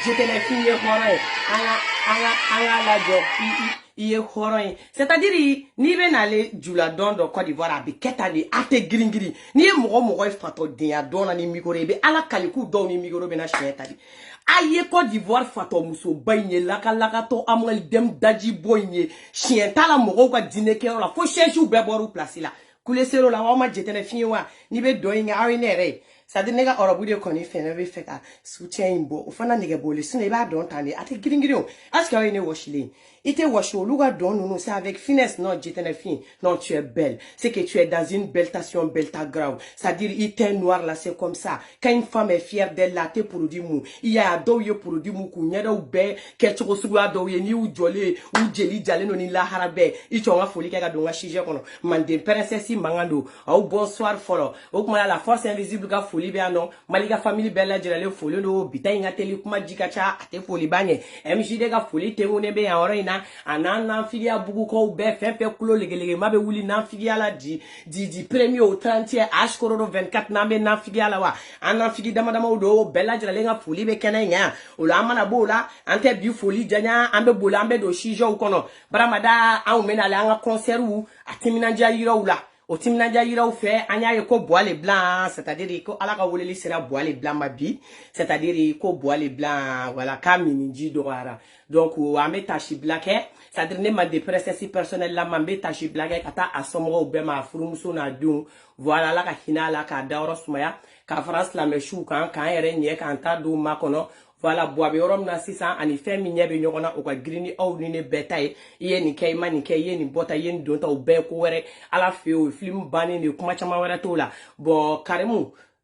j'étais la fille horoye anga la jo iye horoye c'est-à-dire ni be nale jula don do Côte d'Ivoire abi ketani ate gringiri ni e mogo fato dia dona ni micro be ala kaliku do ni micro be na chetali aye Côte d'Ivoire fato muso baye laka to amal dem daji boye chien tala mogo ka dîner ke la fo chercher ou be boru place la kule sero la wa ma j'étais la fille wa ni be doing awenere c'est-à-dire nega orobu de koni fene be feka soutien imbo ofana nega bole sine ba don tande ate gringiri o est-ce que ne washile ite washo luga don non c'est avec finesse non j'étais la fille non tu es belle c'est que tu es dans une belle station belle ta grave c'est-à-dire ite noir là c'est comme ça quand une femme est fière d'elle là te produit mou il y a doye produit mou kunyada ou be ketcho suwa doye ni ou jolé ou jeli jale no ni la harabe ito nga foli ka donga chije kono mande princesse mangando au bonsoir folo o kuma la force invisible ka foli be anon malika famille bella jelale foli no bitay nga teli kuma jikacha ate foli banye MJD ka foli te wone be ya orina anana figia bugu ko be fempe kulo legelege mabe wuli na figia la di premier au 30e ashkoro 24 na be na figia la wa anan figi dama do bella jelale nga foli be kenanya ola amana bola ante bi foli janya ambe bola ambe do shijo kono baramada an mena la nga concert ou atimina jayira ula o timina jayira fe anya ye ko boile blanc c'est-à-dire ko ala ka woleli sera boile blanc mabi c'est-à-dire ko boile blanc voilà kamini ji doara donc o ame tachi black c'est-à-dire ne ma dépression personnelle la mambe tachi black kata asomro be ma furumuso na dun voilà la ka hinala ka dawro sumaya ka France la meshu kan yere nye kan ta do makono voilà boabe orom na sisa ani femi nyebe nyogona o ka grini aw ni ne betaye iye ni kay mani kay ye ni bota ye ni donta o be ko were ala fe o film bani ni kuma chama were to la bo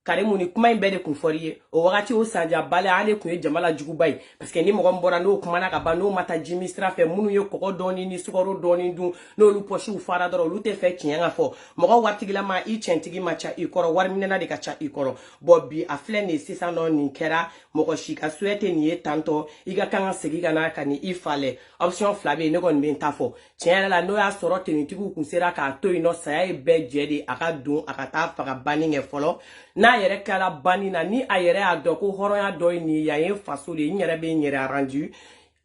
Karemu ni kuma imbe de kun foriye o wakati o sanja bale ale kun ye jamala jugubai parce que ni mo mbora no kuma na ka ba no mata Jimmy Strafe munu ye koko doni ni sukoro doni dun no lu poshi u fara doro lu te fe kinyanga fo mo wartigila ma i chentigi macha i koro war minena de kacha i koro bobbi a flene sisa no ni kera mo ko shika souhaite ni e tanto iga kanga segi kana kani i fale option flabe ne gon bin tafo tiens la no ya soro tenitigu kun sera ka to ino saya e be jedi aka dun aka ta faga baninge folo na yere kala bani na ni ayere adoko horoya doy ni yayin faso de nyere be nyere arrandu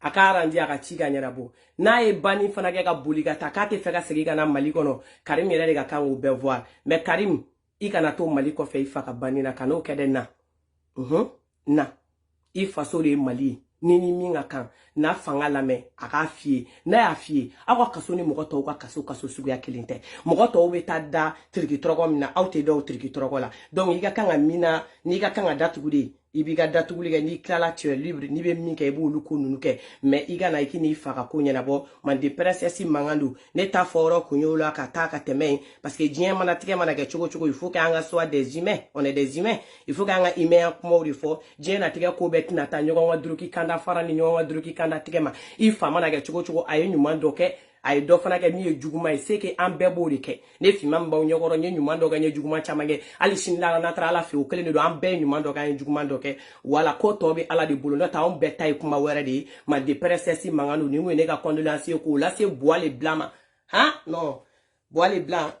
aka arrandi aka chiga nyera bo na e bani fana ga buliga takate fega segi na malikono Karim yere ga kan be voir mais Karim ikana to maliko fe ifaka bani na kano kedena na i faso de Mali nini minga kan na fanga lame aka fie na ya fie akwa kaso ni mogoto ka kaso sugu ya kilinte mogoto be tada triki trogo mina auto do triki trogo la donc iga kanga mina ni ga kanga datugude ibiga datuguli ga ni kala tu es libre ni be minka e bu luku nunuke mais iga na ikini faka ko nyana bo man de princesse mangandu ne ta foro kunyola ka ta ka teme parce que dien mana tike mana ga chogo il faut que anga soit des humains on est des humains il faut que anga humain ko il faut dien na tike ko bet na ta nyogo wa druki kanda fara ni nyogo wa druki kanda tike ma ifa mana ga chogo ayo nyuman doke ay do fana ke mi juguma seke ambe borike ne fi mamba nyogoro nye nyumando ga nye juguma chamange ali shinla na tra ala fi o kele ne do ambe nyumando ga nye juguma doke wala ko tobe ala de bolo ta on betay kuma were de ma de princesse mangano ni ngwe ne ga condolence ko la se boile blanc ha non boile blanc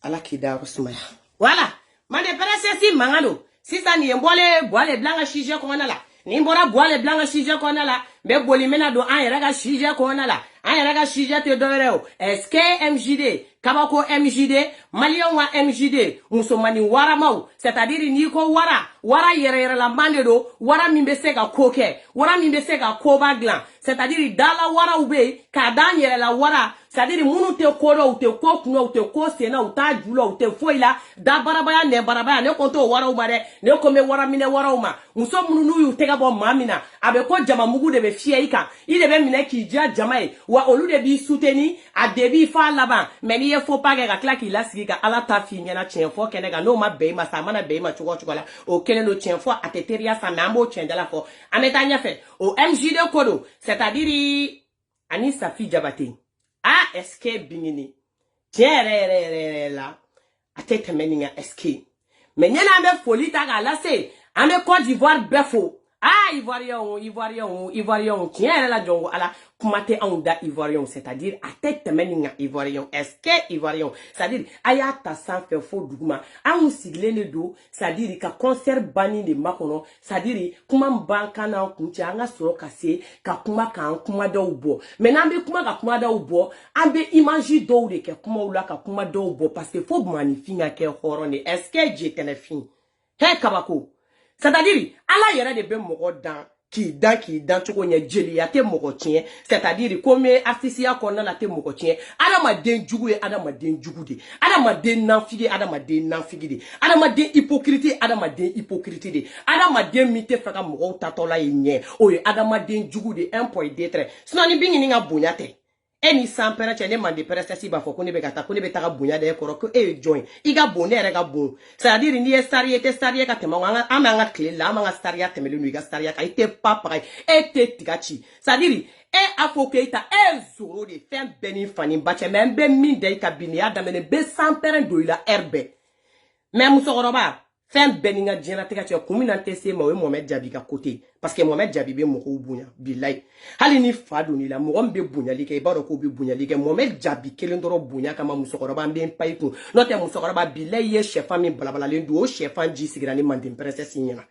ala kida rusmaya wala ma de princesse mangano sisa ni boile blanc chije ko na la ni mbora boile blanc chije ko na la be boli mena do an yere ga chije ko na la an yere ga chije te doere o est-ce que MJD kabako MJD malion wa MJD musomani wara mau c'est-à-dire ni ko wara yere la mande do wara mimbe sega koke wara mimbe sega koba glan c'est-à-dire dala wara ube ka dan yere la wara c'est-à-dire munu te kodo ou te kokuno ou te kosena ou ta julo ou te foila da barabaya ne konto wara umare ne kome wara mine wara uma muso munu nuyu tega bo mamina abe ko jama mugu de be fieika ile be mine ki ja jamae wa olu de bi souteni a debi fa laban mais ni faut pas ga klaki la sigi ka ala ta fi nyana chen fo kene ga no ma be ma sa mana be ma chugo la o kene no chen fo ateteria sa mambo chen dala fo ametanya fe o MJD kodo c'est-à-dire ani Safi Jabate ah est-ce que bingini tiere la atete meninga est-ce que mais nyana be folie ta ga la se ame Côte d'Ivoire befo Ah, Ivoirien, tiens, elle a jongo, ala, kumate onda Ivoirien, c'est-à-dire, à tête meninga Ivoirien, est-ce que Ivoirien, c'est-à-dire, ayata sans faire faux dougma, a un sigle do, c'est-à-dire, ka concert bani de makono, c'est-à-dire, kuma bankana, kuntia, anga soro kase, ka kuma da ubo. Maintenant, be kuma da ubo, ambe imagi do de ke kuma ula ka kuma da ubo, parce que faut magnifier ke horone, est-ce que j'étais le fin? Hey, kabako. C'est-à-dire, ala yere de be mogo dan, qui dan, choko nye jeli ya te mogo tien, c'est-à-dire, comme afisia kona la te mogo tien, adamaden jugu e adamaden jugu de, adamaden nanfigi, adamaden nanfigi de, adamaden hypocrite, adamaden hypocrite de, adamaden mite faka mogo tatola yenye, oye, adamaden jugu de, 1.2, sinon ni bingi ninga bunyate. Eni sampera chene mande prestasi ba foko ne be kata ko ne be taga bunya de koro ko e join iga bonne rega bon c'est-à-dire ni estariete ka tema nga amanga clé la amanga staria temelu ni ga staria ka ite papa ete tigachi c'est-à-dire e afoke ita e zoro de fem beni fani bache membe min de ka bini adamene be sampera do ila herbe même sokoroba fem beninga jena tigachi kumina tese ma we Mohamed Jabi ka côté parce que Mohamed Jabi be moko bunya billahi hali ni fadu ni la mo be bunya like e baro ko be bunya like Mohamed Jabi kelendoro bunya kama musokoroba mbe mpaiku note musokoroba billahi ye chefa mi balabala lendu o chefa ji sigrani mande princesse nyina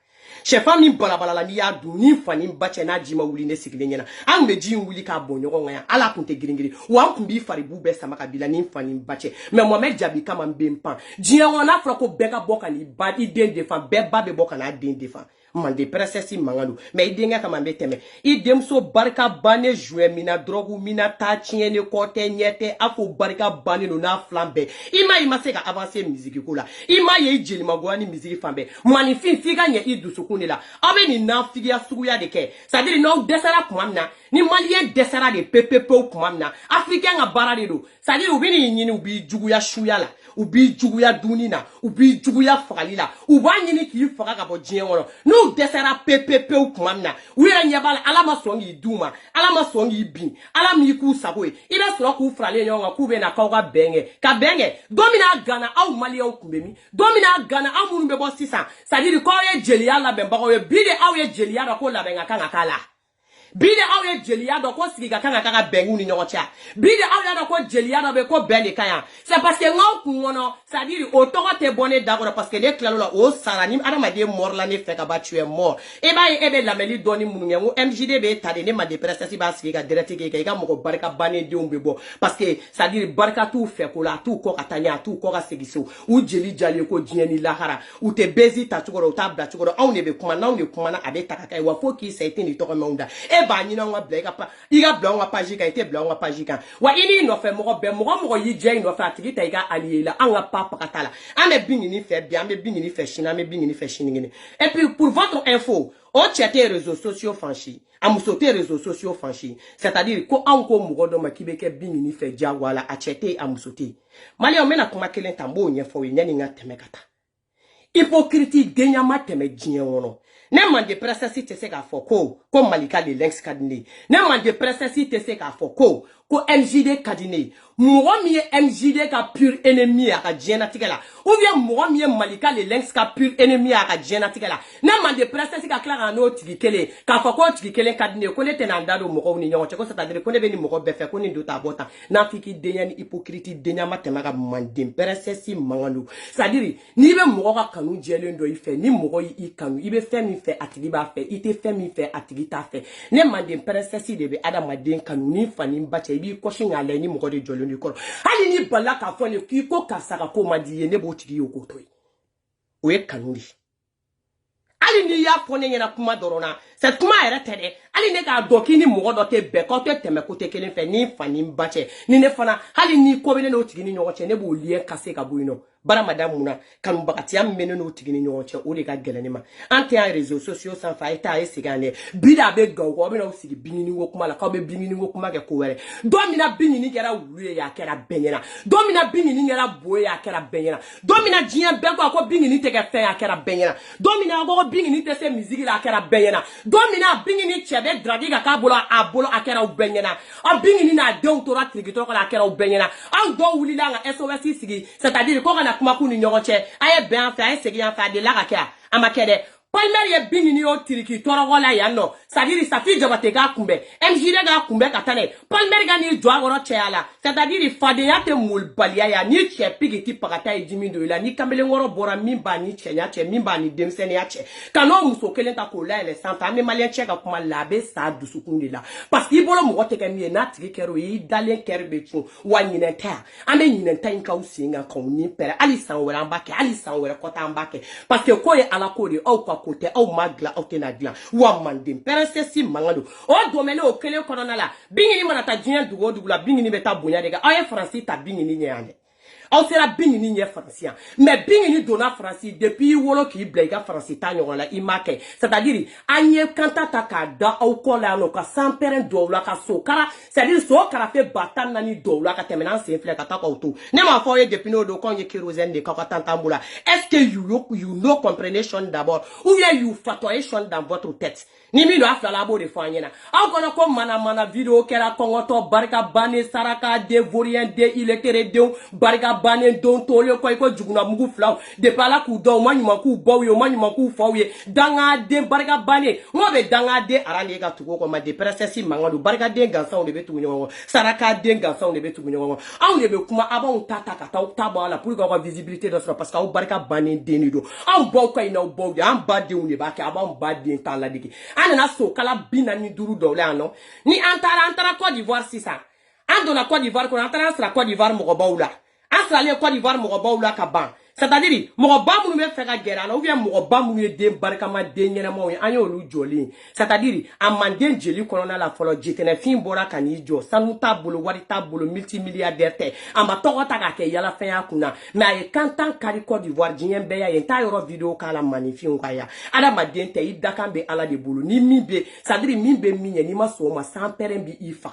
chefa mi balabala la ni ya du ni fani bache na jima wuli ne sigile nyina an be ji wuli ka bonyo ko ngaya ala kunte giringiri wa kumbi faribu be sama kabila ni fani bache mais Mohamed Jabi kama mbe mpan jiya wona fra ko beka boka ni ba i den defan be ba be boka na den defan mande princesse manganu mais idenga kama mbe teme idemso barka bane jouer mina drogu mina ta tiene kote nyete afo barka bane no na flambe ima se ka avancer musique ko la ima ye jeli magwani musique fambe manifin figa nye idusukuni la abe ni na figia suguya de ke c'est-à-dire no desara kumamna ni malien desara de PPP kumamna africain nga bara de do c'est-à-dire ubini nyini ubi juguya shuya la ubi juguya dunina ubi juguya fagalila uba nyini ki faga ka bo jienwono no desara PPP kumamna wira nyabala alama songi duma alama songi bin alama ku sagoe ila soro ku frale nyonga ku be na ka benge domina gana au malien kumbemi domina gana amu be bo sisa c'est-à-dire ko ye jelia la bemba ko ye bide au ye jelia da ko la benga kanga kala bide aw ye jelia do ko sigiga kanga kanga bengu ni nyocha bide aw ya do ko jelia do be ko bende kaya c'est parce que ngaw kungono c'est-à-dire o to te bonne d'accord parce que les clalo la o sarani adama de mort la ne fait ka ba tu es mort e ba e be la meli doni munu ngu MJD be tade ne ma de prestasi ba sigiga direct ke ga mo ko barka bane de umbe bo parce que c'est-à-dire barka tout fait ko la tout ko katanya tout ko ga segiso u jeli jali ko jieni lahara u te bezi ta tukoro ta bla tukoro aw ne be kuma na ne kuma na abe takaka wa fo ki ça été ni to ko monda ba nyina nga blega pa iga blonga page ka ite blonga page ka wa ini no fe mo be mo yi je no fe atigi ta iga aliela anga papa katala ame bingini fe bia ame bingini fe china ame bingini fe chiningini et puis pour votre info o chete réseaux sociaux franchi amusote réseaux sociaux franchi c'est-à-dire ko anko mo do makibeke bingini fe jawala a chete amusote mali o mena kuma kelen tambo nye fo nyani nga temekata hypocrite denyama teme jienwono ne mande presesi te se ka foko ko malika le links kadine ne mande presesi te se ka foko ko MJD kadine mugo mi MJD ka pur ennemi aka jena tikela ou bien mugo mi malika le links ka pur ennemi aka jena tikela ne mande presesi ka klara no tikele ka foko tikele kadine ko le tenanda do mugo ni nyonche ko c'est-à-dire ko ne beni mugo befe ko ni dota bota na fiki denyani hypocrite denyama temaka mande presesi manganu c'est-à-dire ni be mugo ka kanu jelendo ife ni mugo yi kanu ibe femi fait atigi ba fait ite femi fait atigi ta fait ne mande presesi de be adamaden kanu ni fani bache bi ko shinga le ni mugo de jolo ni ko hali ni balaka fo le ki ko kasaka ko madiye ne bo tigi yoko toy o e kanuri hali ni ya fo ne nyina kuma dorona c'est kuma era tede hali ne ka doki ni mugo do te be ko te teme ko te kelen fe ni fani bache ni ne fana hali ni ko bele no tigi ni nyogo che ne bo lien kase ka buino bara madame muna kan bakati am menen no tigi ni nyogo che o le ka gelani ma ante en réseaux sociaux sans fa eta e sigane bida be gawo be no sigi binini wo kuma la ka be binini wo kuma ke ko were domina binini kera wure ya kera benyena domina binini kera boye ya kera benyena domina jian be ko binini te ke fe ya kera benyena domina go binini te se musique la kera benyena domina binini chebe dragi ka bolo abolo akera benyena a binini na de autora trigito la kera benyena an do wuli la nga SOS sigi c'est-à-dire ko kana kuma kuni nyogoche aye ben fa aye segi en fa de la ka amakede Palmer ye bingini yo tiriki torogola ya no. C'est-à-dire sa fille jabate ga kumbe. MJD ga kumbe katane. Palmer ga ni joa goro cheala. C'est-à-dire fadeya te moul balia ya ni che pigi ti pagata e jimi do la ni kambele ngoro bora mimba ni che nya che mimba ni demsene ya che. Kano muso kelen ta ko la ele santa me malien che ga kuma labe sa dusukundi la. Parce que bolo mo wote ke mi na tiri kero yi dalen kerbe chu wa nyinenta. Ame nyinenta inka usinga ko ni pere ali san wera mbake ali san wera kota mbake. Parce que ko ye ala ko de au kwa kote au magla au tenagla wa mandim perese si mangado o domene o kele korona la bingini manata jinya dugo dugula bingini beta bonya dega aye francis ta bingini nyane aw sera bingini nye francien mais bingini dona francis depuis wolo ki blega francis ta nyon la imake c'est-à-dire anye kanta ta ka da aw ko la no ka sans peren do la ka so kara c'est-à-dire so kara fe batan nani do la ka temena se fle ka ta ko to ne ma fo ye depuis no do kon ye kérosène de ka tantambula est-ce que you know comprehension d'abord ou bien you fatoyation dans votre tête ni mi do afla labo de fanyena aw kono ko mana video kera kongoto barka bane saraka de vorien de ilekere de barka bane don tole ko juguna mugu flaw de pala ku do manyuma ku bowe manyuma ku fawye danga de barka bane mo be danga de arane ga tugo ko ma de presesi mangado barka de gansa on de betu nyongo saraka de gansa on de betu nyongo aw ne be kuma abon tata ka ta bala pour ko visibilité do parce que aw barka bane de ni do aw bo ko ina bo ya ba de un de ba ka abon ba de ta la diki anana so kala bina ni duru do le ano ni antara Côte d'Ivoire si ça ando na Côte d'Ivoire ko antara sra Côte d'Ivoire mo ko bawla asra le Côte d'Ivoire mo ko bawla ka ban c'est-à-dire mo ko ba mu be fe ka gera na ou bien mo ko ba mu de barka ma de nyena mo anyo lu joli c'est-à-dire amande jeli ko na la folo jitene fin bora kani jo sanuta bolo warita bolo multimilliardaire te amba to ta ka ke yala fe yakuna mais ay kantan kari Côte d'Ivoire jinyen be ya yenta yoro video kala manifi ngaya ada maden te idakambe ala de bolo ni mimbe c'est-à-dire mimbe minye ni maso ma sans perembi ifa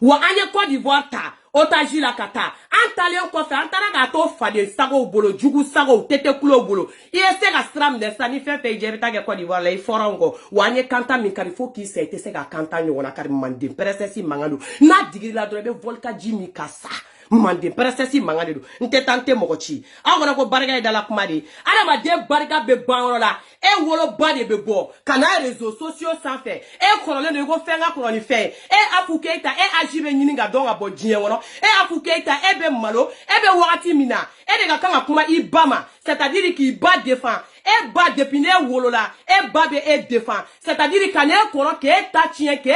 wa anye Côte d'Ivoire ta otaji la kata antale ko fe antara ga to fade sago bolo jugu sago tete kulo bolo iese ga stram de sani fe jebita ge Côte d'Ivoire la iforango wa anye kanta mi karifo ki se te se ga kanta nyona kar mande presesi mangalo na digiri la drobe volka jimi kasa mande presesi mangale do nte tante mokochi awona ko barga da la kumadi ala ma de barga be banro la e wolo bade be bo kana réseaux sociaux sans fait e kolole no go fenga ko ni fait e afukeita e ajibe nyininga donga bo jien wono e afukeita e be malo e be wakati mina e de ga kanga kuma ibama c'est-à-dire qui bat défend e ba depine wolo la e ba be e défend c'est-à-dire kana e koro ke ta chien ke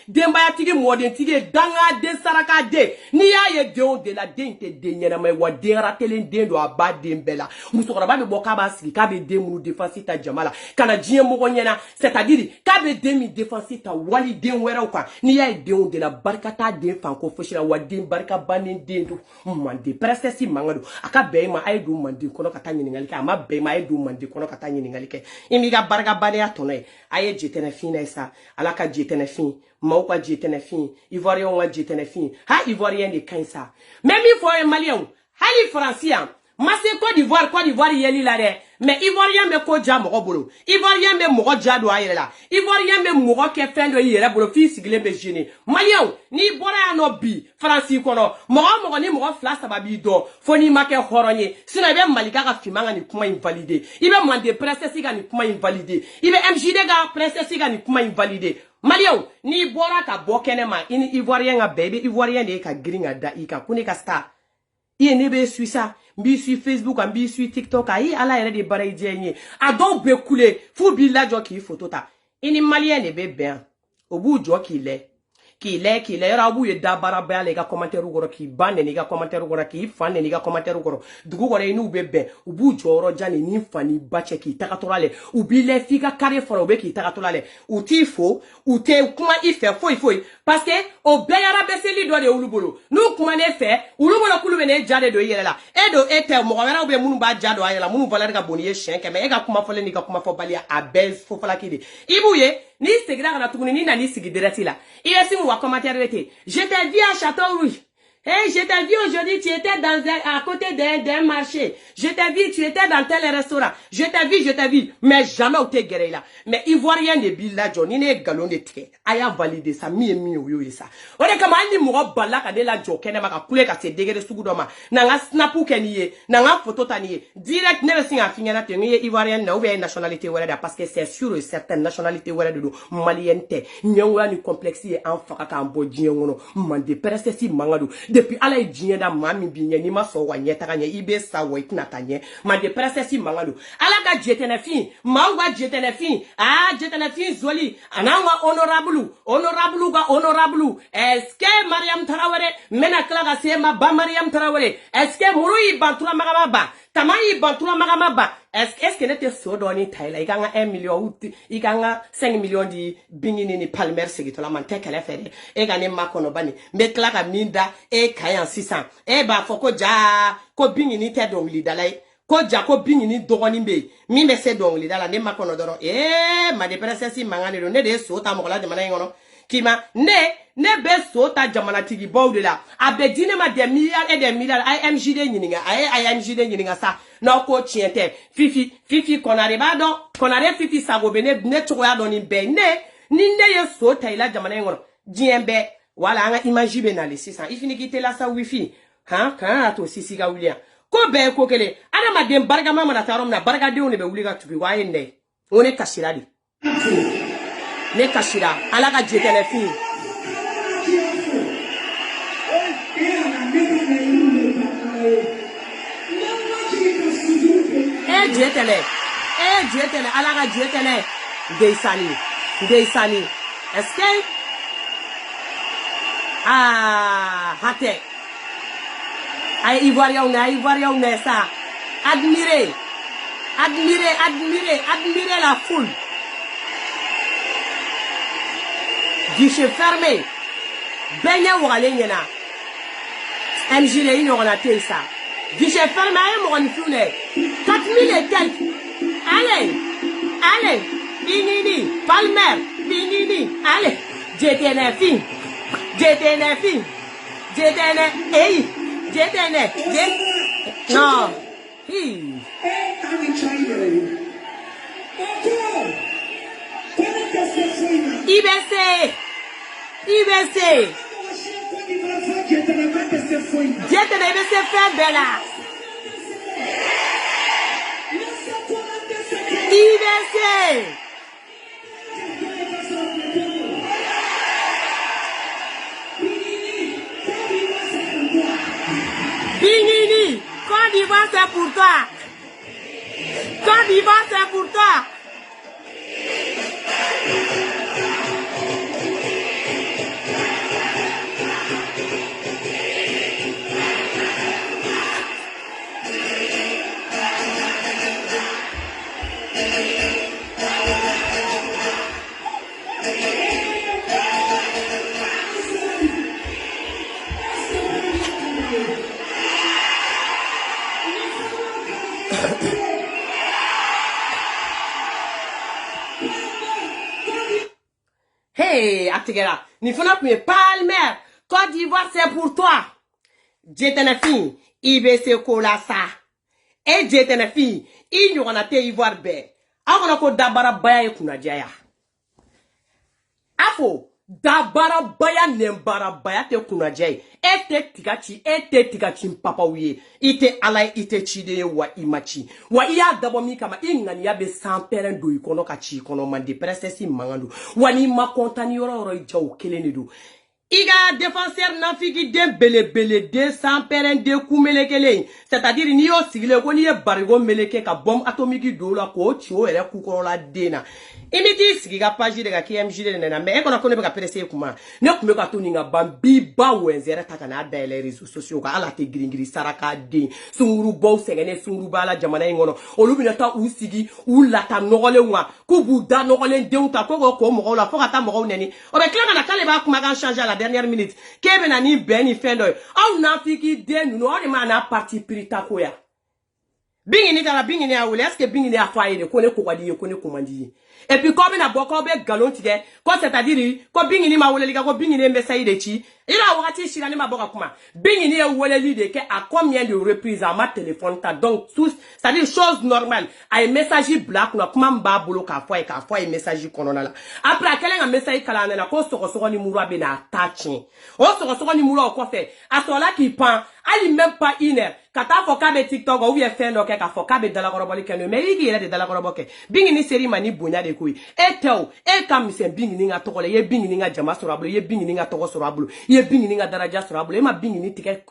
demba ya tigi moden tigi danga de saraka de ni ya ye de la dente de nyana mai wa de ratelen de do aba de mbela musokora ba be boka ba sigi ka be de munu défense ta jamala kana jien mo nyana c'est-à-dire ka be de mi défense ta wali de wera kwa ni ya de la barkata de fanko foshira wa de barka banen de do mande presesi mangado aka be ma ay do mande kono kata nyiningali ka ma be ma ay do mande kono kata nyiningali ke imiga barka bane atono aye jetene fina isa alaka jetene fin mauka jetene fin ivoirien wa jetene fin ha ivoirien de kansa même il faut un malien hali francien masse Côte d'Ivoire yeli la de mais ivoirien me ko ja mo bolo ivoirien me mo ja do ayela la ivoirien me mo ke fendo yele bolo fi sigile be jeni malien ni bora no bi francis kono mo ni mo flas sababi do foni make horonye sino be malika ka fimanga ni kuma invalidé ibe mande princesse ga ni kuma invalidé ibe MJD ga princesse ga ni kuma invalidé malien ni bora ka bokene ma ini ivoirien ga baby ivoirien de ka gringa da ika kuni ka star iye ne be suisa mbi sur Facebook mbi sur TikTok ayi ala yere de baray jenye ado be kule fu bi la jo ki photo ta ini malien ne be ben obu jo ki le yara obu ye da bara ba le ga commentaire goro ki bande ni ga commentaire goro ki fan ni ga commentaire goro dugu goro inu be ben obu jo ro jani ni fani bache ki takatorale ubi le fika kare foro be ki takatorale uti fo ute kuma ife foi parce que o be yara be se li do de ulubolo nu kuma ne fe ulubolo kulu be ne jade do yele la e do ete mo wera be munu ba jado ayela munu valer ga boniye shenke me e ga kuma fole ni ga kuma fo balia abel fo fala kidi ibuye ni sigira kana tuguni ni na ni sigi direct la iye simu wa commentaire rete je t'ai dit à Château Rouge Hey, je t'ai vu aujourd'hui, tu étais à côté d'un marché. Je t'ai vu, tu étais dans tel restaurant. Je t'ai vu. Mais jamais où t'es guéri là. Mais Ivoirien ne bi là, Johnny ne galon de tige. Aya validé ça, mi ou ça. Ode kama ani mouro bala kade la jokene maka kule ka se dégere sugudoma. Nanga snapu keniye, nanga photo taniye. Direct ne singa finyana te ngiye Ivoirien na ouvert nationalité wala parce que c'est sûr et certaine nationalité wala de maliente. Nyongwa ni complexi en faka en bodji ngono. Mande presse si mangadu. Depuis ala idjien da mami binye ni maso wanye takanye ibe sa wait natanye. Mande presse si mangadu. Ala ga jetene fin, mawa jetene fin. Ah jetene fin zoli. Ananga honorable. Est-ce que Mariam Traoré mena klaga sema ba Mariam Traoré? Est-ce que Mourou Bantura Magamaba? Tamayi Bantura Magamaba? Est-ce que n'était so doni taila? Iganga 1 million ou iganga 5 millions di bingini ni palmer segitola mante kele fere. Egane makono bani. Me klaga minda e kayan 600. E ba foko ja ko bingini te dongli dalai. Ko ja ko bingini dogoni be. Mi me se dongli dala ne makono doro. Ma de presesi mangani do ne de so ta mokola de manay ngono. Kima ne be so ta jamana tigi baw de la abedine ma des milliards et des milliards IMG de nyininga IMG de nyininga sa no ko tiente fifi konare ba don konare fifi sago be ne choya don ni be ne ye so ta ila jamana ngoro jiembe wala anga image be na le 600 ifini kite la sa wifi kan ato sisi ga wulia ko be ko kele ada ma dem barga mama na tarom na barga de on be wuliga tubi waye ne one kashiradi ne kashira alaga jetele fi jetele alaga jetele deisani est-ce que hate ay ivoirien on ça admirer la foule. Guichet fermé. Benya wale nyena. MJ le on a fait ça. Guichet fermé, mon fune. 4000 et quelques. Allez. Binini. Palmer. Binini. Allez. JTNF. Hey. JTNF. Non. IBC. Jetene IBC fait bella. IBC. Binini. Côte d'Ivoire c'est pour toi. Côte d'Ivoire c'est pour toi. Hey, Atigera, ni fona pour Palmer, Côte d'Ivoire c'est pour toi. Jetenefi, IBC Kolasa. Et Jetenefi, ignorante Ivoire be. Akona ko dabara baya yekuna jaya. Afo, dabara baya nembara baya te kuna jaya. Ete tigachi papa uye. Ite alay ite chide wa imachi. Wa iya dabo mi kama ingani ya be samperen do ikono kachi ikono mande presesi mangandu. Wani ma kontani yoro ijaw kelene do. Iga défenseur nafiki de bele de samperen de kumelekele. C'est-à-dire ni yo sigile ko ni e barigo meleke ka bombe atomique do la ko chio ere kukoro la dena. Imiti sigiga page de ga KMG de na me ekona ko ne ba presse kuma. Ne kume ka to ninga bambi ba wenzere taka na da les réseaux sociaux ka ala te gringiri saraka de. Sunguru bo sengene sunguru bala jamana ngono. Olubina ta usigi u lata nogole nwa. Ku buda nogole deunta ko mo la fo ata mo neni. O be kla na kale ba kuma ga changer la dernière minute. Kebe na ni beni fendo. Au na fiki de no o ma na parti prita koya. Bingini kala bingini a wule est-ce que bingini a faye de kone ko wadi kone komandi. Et puis comme na boko be galon tige ko c'est-à-dire ko bingini ma woleli ka ko bingini message de chi ila wakati shirani ma boka kuma bingini e woleli de ke à combien de reprises à ma téléphone ta donc tous c'est-à-dire chose normale ay message black na kuma mba bolo ka foi message konona la après kelen a message kala na ko soko ni muru be na attaching o soko ni muru ko fait à cela qui prend ali même pas une heure kata foka be TikTok ou bien fait donc ka foka be dala koroboli ken mais igi ele de dala koroboke bingini seri mani bonya de kuyi etew e kam se bingini nga tokole ye bingini nga jama sorablo ye bingini nga toko sorablo ye bingini nga daraja sorablo e ma bingini tike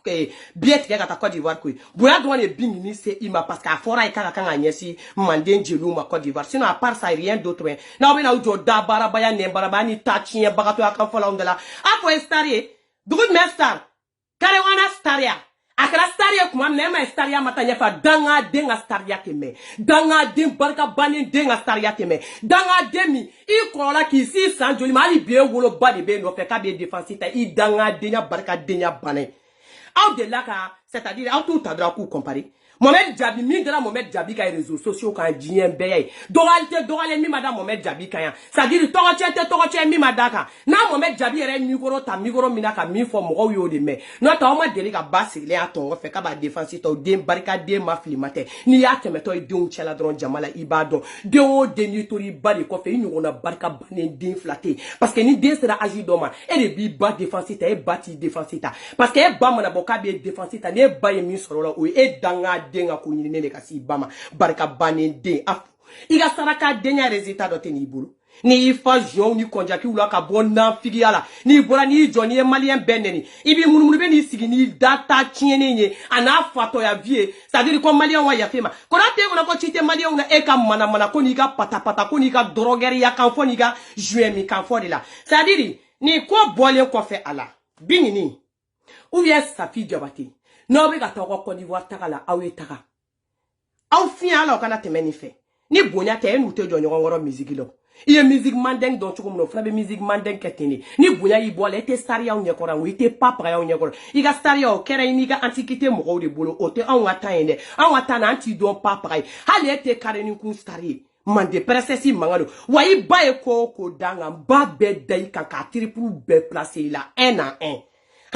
biet tike kata Côte d'Ivoire kuyi boya do ne bingini se ima parce que fora e kaka kanga nyesi manden jelu ma Côte d'Ivoire sinon à part ça rien d'autre na obi na ujo da baraba ya ne baraba ni tachien bagato aka fola ondela afo estari dugud mestar kare wana staria akala staria kuma nema staria matanya fa danga denga staria keme danga den barka banin denga staria keme danga demi I kola ki si san joli mali be wolo badi be no fe ka be defensita I danga denya barka denya bane aw de la ka c'est-à-dire aw tout tadra ku comparer Mohamed Djabi min dara Mohamed Djabi ka réseaux sociaux kan djien beye dogale mi madame Mohamed Djabi kan c'est-à-dire togoche mi madaka na Mohamed Djabi ere micro ta micro minaka mi fo mo yo de me no ta o ma deli ka basile aton fe ka ba défense to dem barika dem ma flimate ni ya temeto e dun chela dron jamala ibado de o de ni tori bari ko fe ni ona barika banen din flatter parce que ni den sera agi doma e de bi ba défense ta e bati défense ta parce que e ba mana boka be défense ta ne ba ye mi soro la o e danga denga ko nyine ne kasi bama barka banen den afu iga saraka denya resultat do teni bulu ni ifa jon ni konjaki ula ka bona figiala ni bora ni joni e malien beneni ibi munumunu be ni sigi ni data tiene nye ana fato ya vie c'est-à-dire ko malien wa ya fema ko na te ko na ko chite malien una e ka mana ko ni ka pata ko ni ka droguerie ya kan fo ni ka jouer mi kan fo de la c'est-à-dire ni ko bolé ko fait ala bingini ou bien Safi Diabaté no be ka to ko Côte d'Ivoire takala awe taka aw fi ala kana temeni fe ni bonya te enu te jonyo ngoro musique lo iye musique mandeng don chukum no frabe musique mandeng ketini ni bonya yi bole te staria o nyekora wi te papa ya o nyekora iga staria o kera ni ga antiquité mo de bolo o te an wata ende an wata na anti don papa hali te kare ni kun stari mande presesi mangalo wayi bae ko danga ba be dai kan ka triple be placer la 1 à 1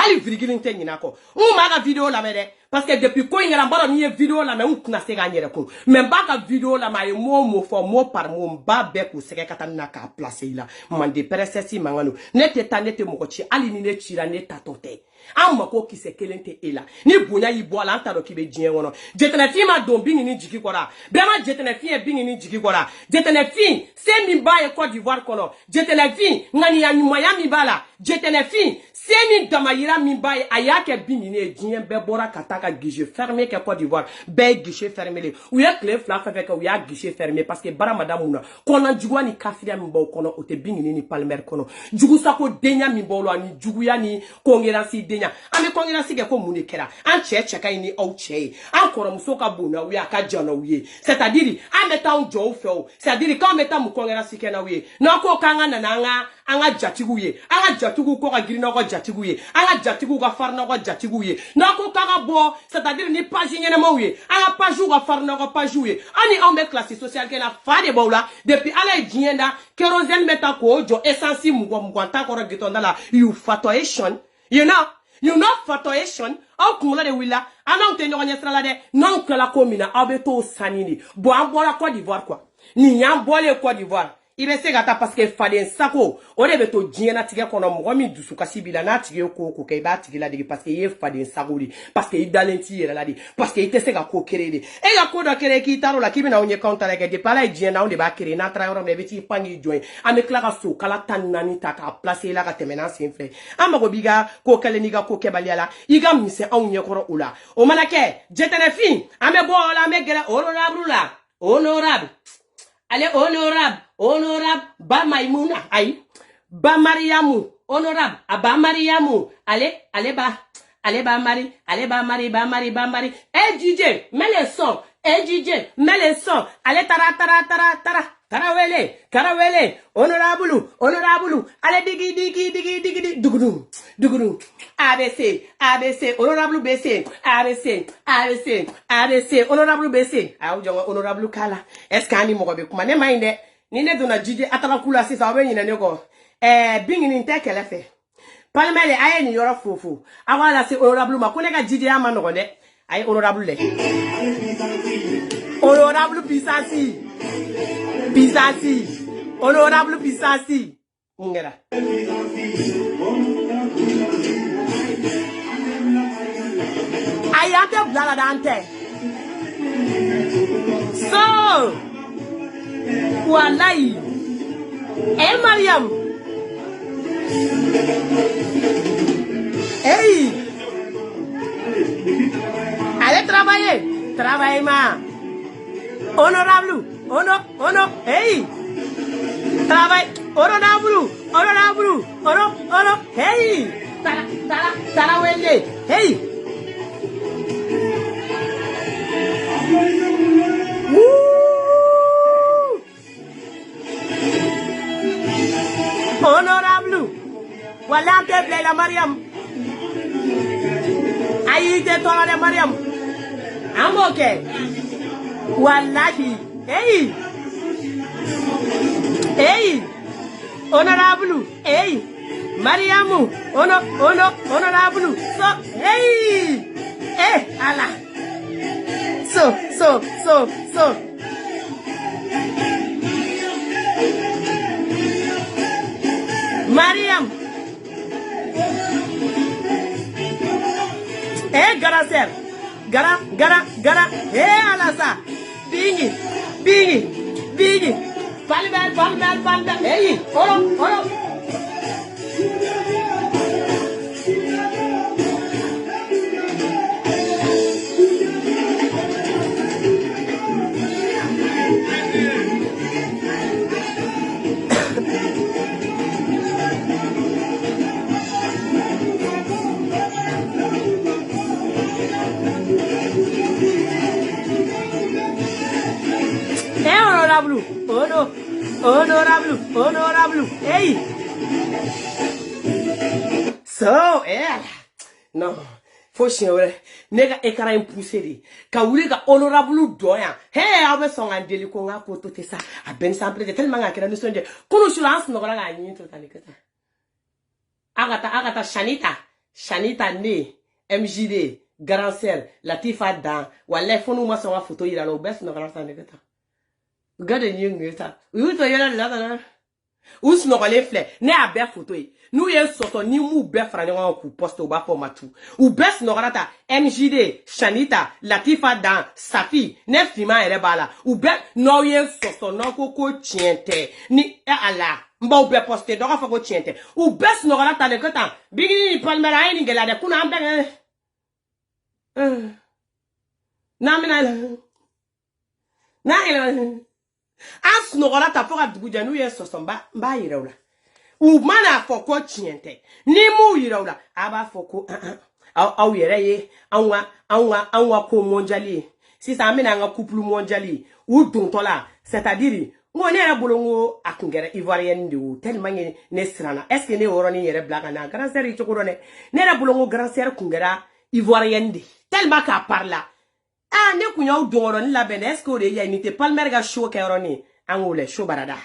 hali virgule inte nyina ko ma ga vidéo la mede parce que depuis ko ngara mbara ni vidéo la me na se ga nyere ko me ba ga vidéo la ma mo fo mo par mo ba be ko se ka tan na ka placer la mande presesi mangalo nete tanete mo ko chi ali ni ne chira ne tatote amma ko ki se kelente ela ni bonya yi bo ala ntaro ki be jien wono jetena fi ma don bingi ni jiki kora brema jetena fi e bingi ni jiki kora jetena fi se mi ba e Côte d'Ivoire kono jetena fi ngani ya nyuma ya mi bala jetena fi se mi damayira mi ba e ayake bingi ni jien be bora kataka guichet fermé ke Côte d'Ivoire be guichet fermé le ou ya clé fla fa que ou ya guichet fermé parce que bara madame una kono jugwa ni kafira mi bo kono o te bingi ni palmer kono jugu sako denya mi bo lo ani jugu ya ni kongera si denya ame kongera sige ko munekera an cheche kai ni au che an koro musoka buna wi aka jana wi c'est-à-dire ame ta unjo feo c'est-à-dire quand meta mu kongera sige na wi na ko kanga na nga anga jatigu ye anga jatigu ko ka girina ko jatigu ye anga jatigu ka farna ko jatigu ye na ko kanga bo c'est-à-dire ni page nyene ma wi anga page ko farna ko page wi ani on me classe sociale ke na fa de bola depuis ala jienda kerosene meta ko jo essence mu ko ta ko gitonda la you fatoation you know fatoation au kumula de willa ana unte nyonya sala de non que la commune abeto sanini bo ambola Côte d'Ivoire quoi ni nyambole Côte d'Ivoire ibe se gata parce que falen sako o de beto diena tige kono mo mi dusu kasibila na tige ko ke ba tige la de parce que ye falen sako li parce que idalenti era la di parce que ite se ga ko kerede e ga ko do kere ki taro la kibi na onye counter la de pala diena on de ba kere na tra euro me beti pangi join ame klara so kala tanani ta ka placer la ka temena sin frère ama go biga ko kele ni ga ko ke baliala iga mise onye koro ula o manake jetene fin ame bo la me gele honorable allez honorable ba Maimouna aïe ba Mariamou honorable ba Mariamou allez ba Mari eh DJ mets le son allez Karawele honorable allez digi dugudum ABC honorable BC ABC honorable BC aw jonga honorable kala est-ce que ani mo be kuma ne minde ni ne donna jiji atala kula sisa obe nyina ne ko bing ni nte kele fe palmele aye ni yoro fofu awala se honorable ma ko ne ka jiji ama no de ay honorable le honorable pisasi honorable pisasi ngera ayate blala dante so wallahi Mariam hey allez travailler ma honorable hey travail honorable hey tara wende hey honorable wala te blela Mariam ayite tolo de Mariam amoke wallahi hey honorable hey Mariamu honorable so hey ala so Mariam gara alasa bingi palbel hey oro honorable hey so no faut chier nega ekara impulser di ka wuli ka honorable doya hey abe songa deli ko nga ko to tesa a ben sample de tellement ngakira no sonje kono chance no gara ganyi to talikata agata Shanita ne MJD Grand Sel Latifa dan wala fonu ma songa photo ira no best no gara talikata gade nyingeta uto yela la us no gale fle ne a be photo yi nu ye soso ni mu be frane wa ku poste ba format u best no garata MJD Shanita Latifa dan Safi ne fima ere bala u be no ye soso no koko tiente ni ala mba u be poste do ga fa ko tiente u best no garata le kata bigi palmera ni ngela de kuna ambe na as no gora ta foka duguja nu ye sosomba mba yirawla u mana foko chiente ni mu yirawla aba foko au yere ye anwa ko monjali si sa amena nga couple monjali u dontola c'est-à-dire ngo ne ra bolongo akungere ivoirienne de ou tellement ne srana est-ce que ne woroni yere blaga na grand sœur chokoro ne ra bolongo grand sœur kungera ivoirienne de tellement ka parla ne kunyo dongoro ni la ben est-ce que ya imite palmer ga show keroni angole show barada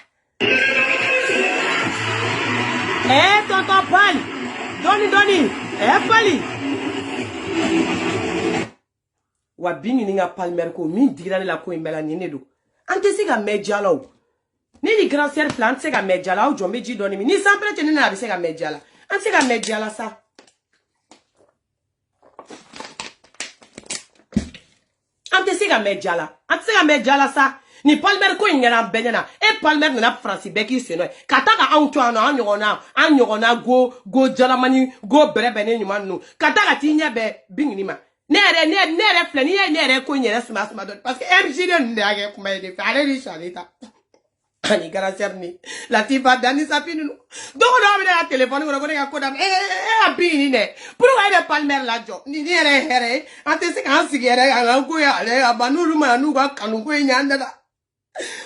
tonton Pal doni pali wa bini ninga palmer ko min digra la ko imbela ni nedo ante siga medjala o ni grand sœur plant siga medjala o jombe ji doni ni sample tene na bi siga medjala ante siga medjala sa ante siga medjala sa ni palmer ko ingera benyana palmer na France beki seno kataka antoano anyogona go jalamani go berebene nyumanu kataka tinye be bingini nere flani nere ko nyere sma parce que MJD ndage kuma ide fale ri Shanita ani garancerni Latifa dani sapinu donc do amene a téléphone ko ne ko dam abini ne pour wa palmer la jo ni here ante se kan sigere an ko ya le abanuru manu ga kanu ko nyanda da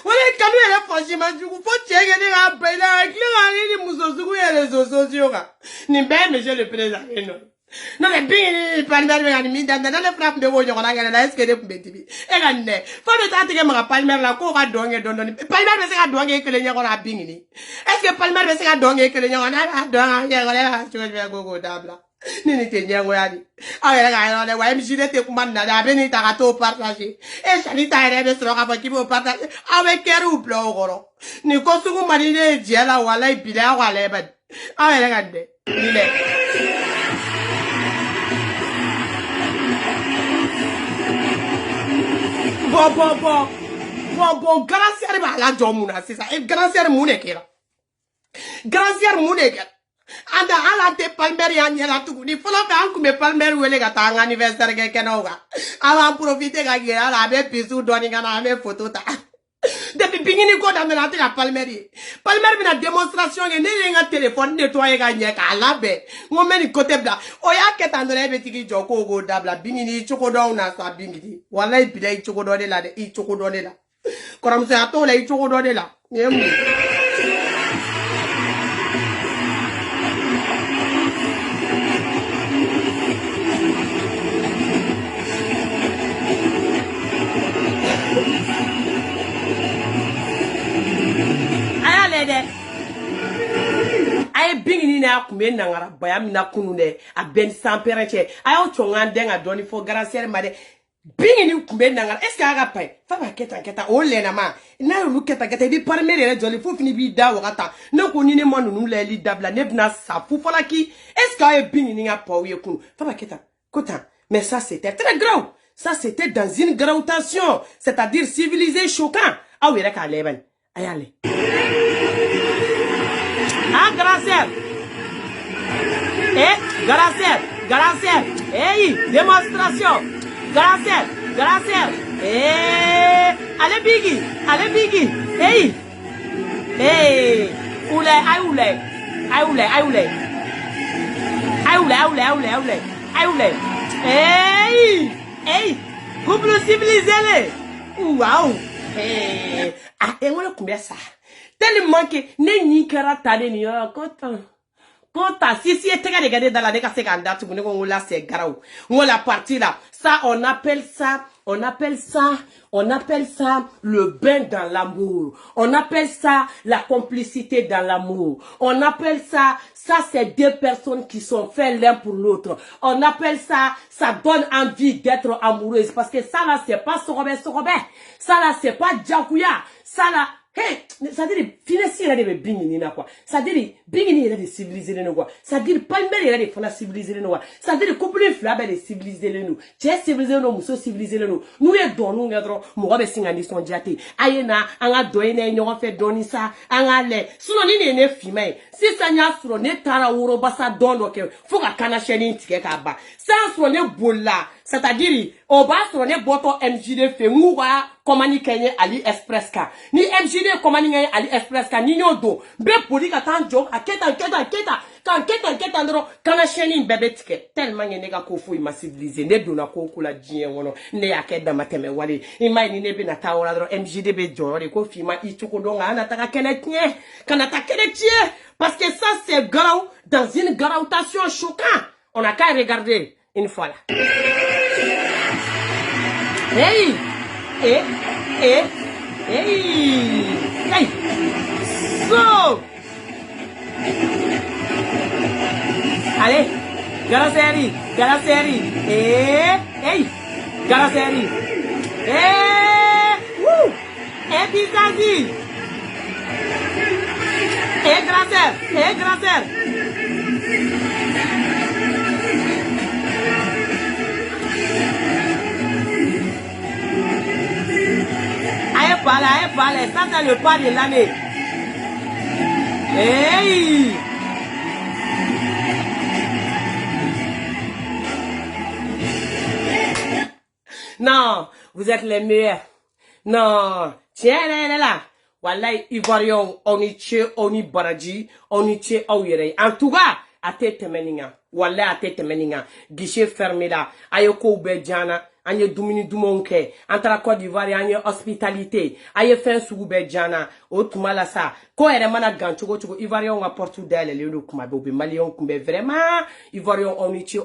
wala kanu ya franchement du faut checker de la bella claro ni musosuku ya réseaux sociaux ga ni be monsieur le président no Non mais bien palmer be ani mi dan dan le frappe de wo yo na ngala est-ce que de mbetibi e ga ne fa be ta tike ma palmer la ko ga donge don don palmer be se ga donge ke le nyako na bingini est-ce que palmer be se ga donge ke le nyako na donge ye ga le ha go go dabla ni te nyango ya ni awe ga no le wa mjide te kuman na da be ni ta ga to partager e shani ta ere be sro ga fa ki bo partager awe keru blo goro ni ko sugu mari ne jela wala ibila wala ba awe ga de ni le bon, gracière ba la jomuna, c'est ça. Et gracière moune kera. Gracière moune kera. Anda ala te palmer ya nyela tuku. Ni folo be anku me palmer wele ga ta anniversaire ke kenoga. Ala profiter ga gira ala be pisu doni ga na me photo ta. Depuis bingini ko da mena te la palmer. Palmer bina démonstration ke ne nga téléphone nettoyer ga nyeka ala be. Ngo meni côté bla. O ya ke tandore be tiki joko go dabla bingini choko do na sa bingini. Wallahi bilay choko do de la de I choko do de la. Koram se ato la I choko do de la. Yemu. Aye bingini na kumbe nangara bayam na kunune a ben sans pereche ayo chongan denga doni fo gracière made bingini kumbe nangara est-ce que aga pay fa ba keta o lena ma na lu keta bi parmere le joli fo fini bi da wakata na ko ni ne mo nu le li dabla ne bna sa fu fola ki est-ce que aye bingini nga pa ye kunu fa ba keta kota mais ça c'était très grave ça c'était dans une gravitation c'est-à-dire civilisé choquant ah oui reka leben ayale. Ah, gracière. Gracière. Hey, démonstration. Gracière. Allez, Biggie. Hey. Oulé. Hey. Couple civilisé, Waouh. Hey. Ah, et on a combien ça? Tellement que ne ni kera tade ni kota si était regardé dans la neka se kanda tu ne ko la c'est garau on la partie là ça on appelle ça le bain dans l'amour, on appelle ça la complicité dans l'amour, on appelle ça c'est deux personnes qui sont faites l'un pour l'autre, on appelle ça donne envie d'être amoureuse parce que ça là c'est pas Sorobé, ça là c'est pas Djakouya, ça là hey, ça dit finesse il a des bingini na quoi. Ça dit bingini il a des civilisés nous quoi. Ça dit palmer il a des fona civilisés nous quoi. Ça dit couple flaba des civilisés nous. Tu es civilisé nous muso civilisé nous. Nous est don nous ngadro mo be singa ni son diaté. Ayena anga doine nyo fait doni ça anga le. Suno ni ne fime. Si ça nya suro ne tara wuro basa dondo ke faut ka kana cheni tike ka ba. Ça suro ne bolla. C'est-à-dire, on va sur les boutons MJD fait moura komani kenye Ali Express ka. Ni MJD komani kenye Ali Express ka ni nyodo. Be poli ka tan jok a keta. Kan keta ndro kana cheni bebe tike. Tellement nye nega kofu ima civilisé. Ne dona koku la djien wono. Ne yake da mateme wale. Ima ni nebe na taola dro MJD be jori. Kofi ima ichoko donga anataka kenetnye. Kanata kenetnye. Parce que ça c'est grave dans une gravitation choquante. On a qu'à regarder une fois là. Hey! So! Allez! Garaseri! Hey! Garaseri! Woo! Bizazi! Graser! Allez, ça c'est le pas de l'année. Hey! Non, vous êtes les meilleurs. Non, tiens, là. Wallahi, Ivoirion, on y tue, on y baradji, on y tue, on y en tout cas, à tête meninga. Wallahi, à tête meninga. Guichet fermé là. Ayoko Bedjana. anye dumuni dumonke antara Côte d'Ivoire anye hospitalité aye fin sugu be jana o tuma la sa ko ere mana ganchogo chogo Ivoirien nga portu dele le lo kuma be Malien kumbe vraiment Ivoirien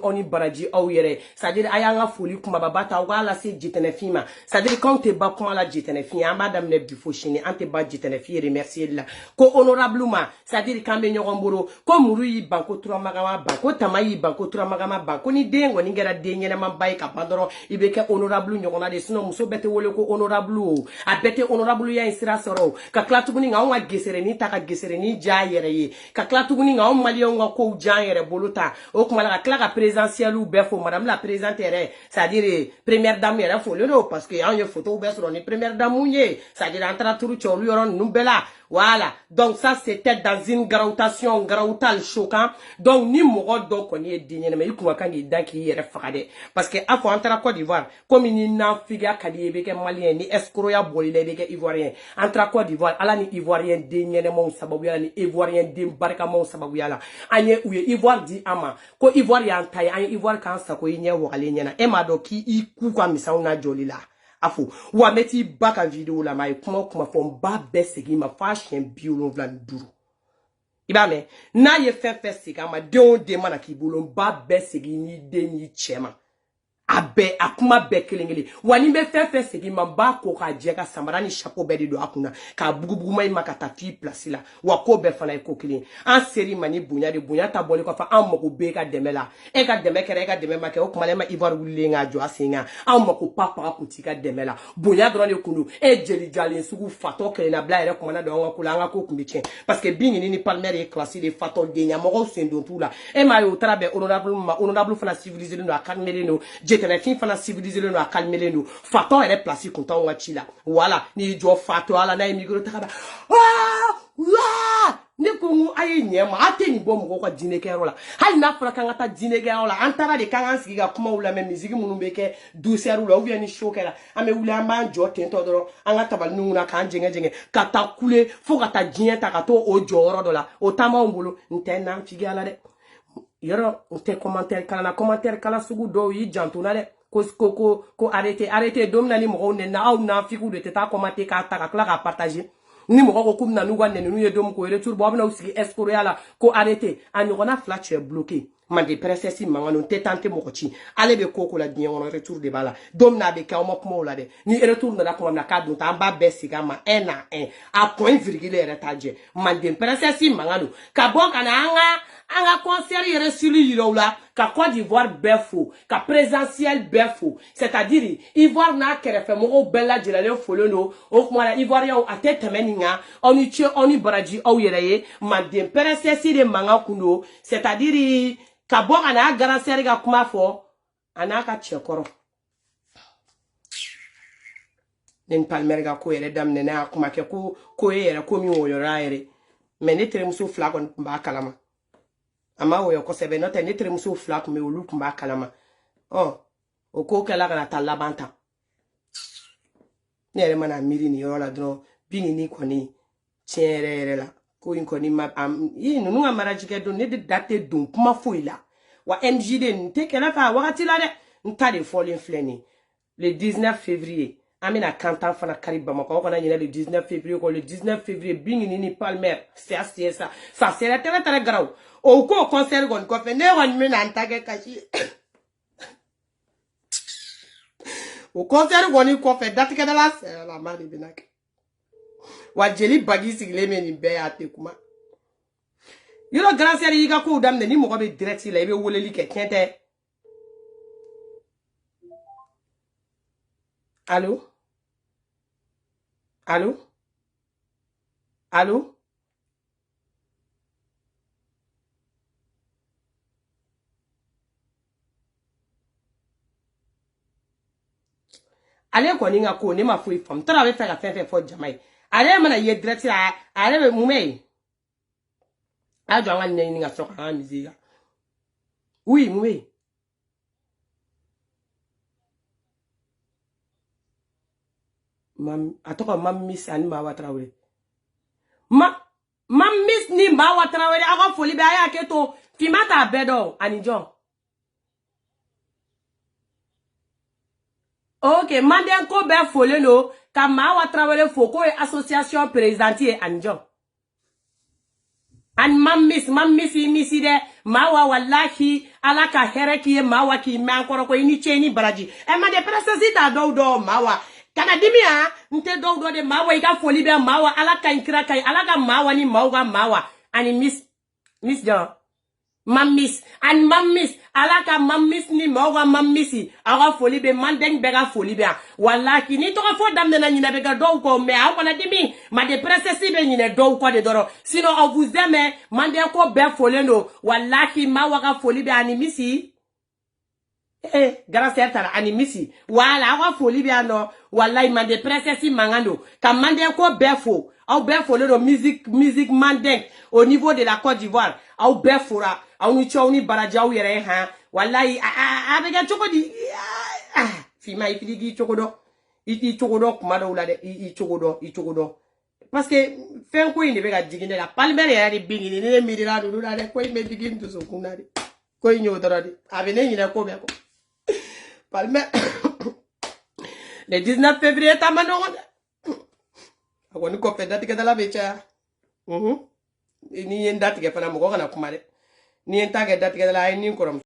oni baraji au yere c'est-à-dire ayanga foli kuma babata wala se jitene fima c'est-à-dire quand te ba kuma la jitene fi amba damne bifo chini ante ba jitene fi remercier la ko honorablement c'est-à-dire kambe nyogomboro ko muru yi banko tura magama banko tamayi banko tura magama banko ni dengo ni ngera denyene mambaye ka bandoro ibeke honorable nyogona de sino muso bete wole ko honorable a bete honorable ya insira soro ka klatuguni nga onwa gesere ni taka gesere ni jayere ye ka klatuguni nga on malien nga ko jayere boluta o kuma la klaka présidentielle ou befo madame la présidente c'est-à-dire première dame yere fo le parce que en photo be sur ni première dame mouye c'est-à-dire entre tour cholu yoron numbela. Voilà, donc ça c'était dans une grautal choquant. Donc ni mogo do koni dinye mais ikuma kangi danki yere fakade parce que afo entre Côte d'Ivoire comme ni na figa kadi beke malien ni escroc ya bolile beke ivoirien entre Côte d'Ivoire ala ni ivoirien dinye ne mon sababu ya ni ivoirien dim barka mon sababu ya la anye uye ivoire di ama ko ivoire ya ntai anye ivoire kan sa ko yin wokale nyana e ma do ki iku kwa misauna jolila afo wa meti baka video la mai kuma fon ba besegi ma fa chien biolon vlan duru ibame na ye fe sega ma de mana ki bolon ba besegi ni de ni chema abe akuma bekelengele wani be fe segi ma ba ko ka jeka samara ni chapeau be de do akuna ka bugubugu mai makata fi place la wa ko be fana ko kilin an seri mani bunya ta boli ko fa an mako be ka demela e ka deme kere e ka deme make o kuma le ma ivoire wulle nga jo asinga an mako papa ko ti ka demela bunya dron de kunu e jeli jali sugu fato kele na bla ere kuma na do nga kula nga ko kumbichen parce que bingi ni palmer e classé de fato de nya mo sendo tula e ma yo trabe honorable fana civilisé no akalmele no jetene fin fana civilisé no akalmele no fato ere place kontan wa chila voilà ni jo fato ala na emigro takaba ne ko mu aye nyema ate ni bom ko dineke rola hali na fara kan ata dineke rola antara de kan sigi ga kuma wula me musique munu beke douceur wula ou bien ni chokela ame wula ma jo tento doro anga tabal nuna kan jenge kata kule fo kata dien ta kato o joro dola o tama ngulu ntena figi ala de yoro nte commentaire kala sugu do yi jantuna de ko arrêtez domna ni mo ne na au na figu de ta commenter ka ta ka la partager ni mo ko kum na nuwa ne nu ye dom ko retour bo na usigi escroc la ko arrêter anogona flash bloqué mande princesse mangano tetante mo ko ci ale be koko la dien on retour de bala dom na be ka mo ko la de ni retour na ko na ka dun ta ba besiga ma 1 à 1 a point virgule retaje mande princesse mangano ka bo kana anga concert yere sili yirola ka Côte d'Ivoire befo ka présentiel befo c'est-à-dire Ivoire na kerefe mo bella jelale folono o kuma la Ivoirien o atete meninga oni baraji o yereye mande princesse de manga kuno c'est-à-dire ka bo kana garancer ga kuma fo anaka chekoro nen palmerga ko yere damne na kuma ke ko yere ko mi wo yora yere mais ne tremso flagon ba kalama ama wo ko sebe no te ne tremso flak me olu kumba kalama oh o ko kala kana talabanta ne re mana miri ni yola dro bini ni koni tiere la ko in koni ma yi no nga marajike do ne de date dum kuma foila wa NGD nte kala fa wakati la de nta de falling fleni le 19 février amina kantan fana kariba mako ko na nyina le 19 février ko le 19 février bini ni palmer c'est ça c'est très grave o ko concert gon ko fe ne gon mi nan tage kashi o concert gon ko fe date ke la la mari binak wa jeli bagi sigle me ni be ate kuma yoro gracier yi ga ko dam ne ni mo ko be direct la be woleli ke kente allô ale ko ni nga ko ne ma foi fam tara be fa fe fo jamai ale mana ye direct ale be mumei ajo anga ni nga so kan miziga oui mumei mam atoka mam miss ani ma watrawre mam miss ni ma watrawre aga foli be aya keto fimata bedo ani jo Ok, manden ko be fole no, ka mawa travailler fo ko association présidentielle anjo. An misi de mawa wallahi alaka hereki mawa ki me ankoro ko ini cheni baraji. E ma de presesi ta do mawa. Kana dimia nte do de mawa ika foli be mawa alaka inkira kai alaka mawa ni mawa ani miss John. Mamis alaka mamis ni mawa mamisi awa foli be mandeng bega foli be wallahi ni to fo damne na nyina bega do ko me a kona dimi ma de princesse be nyina do ko de doro sinon on vous aime mandeng ko be foli no wallahi mawa ga foli be ani misi grâce à ani misi wala awa foli be no wallahi ma de princesse mangano ka mandeng ko be fo au be foli no musique mandeng au niveau de la Côte d'Ivoire au be fora auni chawni barajaw yere ha wallahi abega chokodi fima ifidigi chokodo iti chokodo kuma do la de i chokodo parce que fen ko ine bega digine la palmer ya de bini ne mirira do la de ko me digin to so kunari ko inyo doradi abene nyina ko be ko palmer le 19 février tamano akoni ko fe date ke dala becha ni en date ke fana mo ko kana kuma de ni en tage date ke dala ni ko